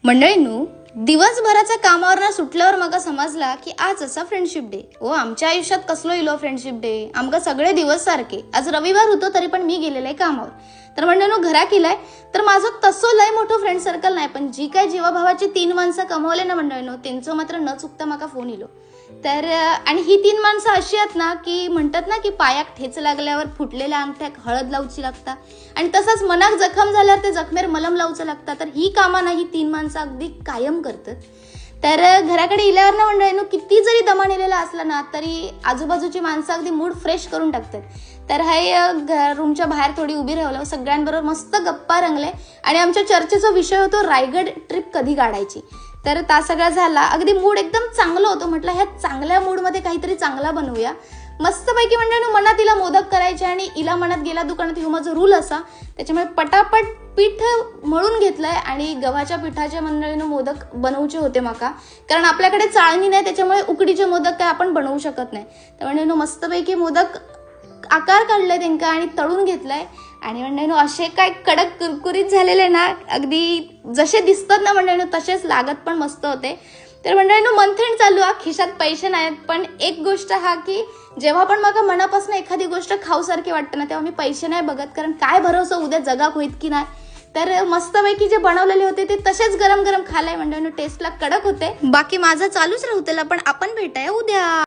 मंडळींनो, दिवसभराच्या कामावर सुटल्यावर मग समजला की आज असा फ्रेंडशिप डे. आमच्या आयुष्यात कसलो इलो फ्रेंडशिप डे. आमका सगळे दिवस सारखे. आज रविवार होतो तरी पण मी गेलेले कामावर. तर मंडळींनो, घरा केलाय तर माझं तसं लय मोठं फ्रेंड सर्कल नाही, पण जी काय जीवाभावाची 3 माणसं कमवले ना मंडळींनो, त्यांचं मात्र न चुकता माका फोन इलो. तर आणि ही 3 माणसं अशी आहेत ना की म्हणतात ना की पायाक ठेच लागल्यावर फुटलेल्या अंगठ्याक हळद लावची लागता आणि तसंच मनाक जखम झाल्यावर ते जखमेर मलम लावचं लागतं. तर ही कामं नाही 3 माणसं अगदी कायम करतात. तर घराकडे इल्यावर ना मंडळींनो, किती जरी दमान इलेला असला ना तरी आजूबाजूची माणसं अगदी मूड फ्रेश करून टाकतात. तर हे रूमच्या बाहेर थोडी उभी राहिलो, सगळ्यांबरोबर मस्त गप्पा रंगले आणि आमच्या चर्चेचा विषय होतो रायगड ट्रिप कधी काढायची. तर ता सगळा झाला, अगदी मूड एकदम चांगलं होतं. म्हटलं ह्या चांगल्या मूडमध्ये काहीतरी चांगला बनवूया. मस्तपैकी मंडळींनो, मनात तिला मोदक करायचे आणि इला मनात गेला दुकानात, ह्यो माझा रूल असा. त्याच्यामुळे पटापट पीठ मळून घेतलंय आणि गव्हाच्या पिठाच्या मंडळीनं मोदक बनवूचे होते माका, कारण आपल्याकडे चाळणी नाही, त्याच्यामुळे उकडीचे मोदक काय आपण बनवू शकत नाही. तर मंडळींनो, मस्तपैकी मोदक आकार काढलाय त्यांका आणि तळून घेतलाय आणि मंडळींनो असे काय कडक कुरकुरीत झालेले ना, अगदी जसे दिसतात ना मंडळींनो तसेच लागत पण मस्त होते. तर मंडळींनो, मंथन चालू आहे, खिशात पैसे नाहीत, पण एक गोष्ट हा की जेव्हा पण मला मनापासून एखादी गोष्ट खाऊसारखी वाटतं ना, तेव्हा मी पैसे नाही बघत, कारण काय भरोसा उद्या जगाक होईत की नाही. तर मस्तपैकी जे बनवलेले होते ते तसेच गरम गरम खालाय मंडळींनो, टेस्टला कडक होते. बाकी माझं चालूच राहू त्याला, पण आपण भेटाया उद्या.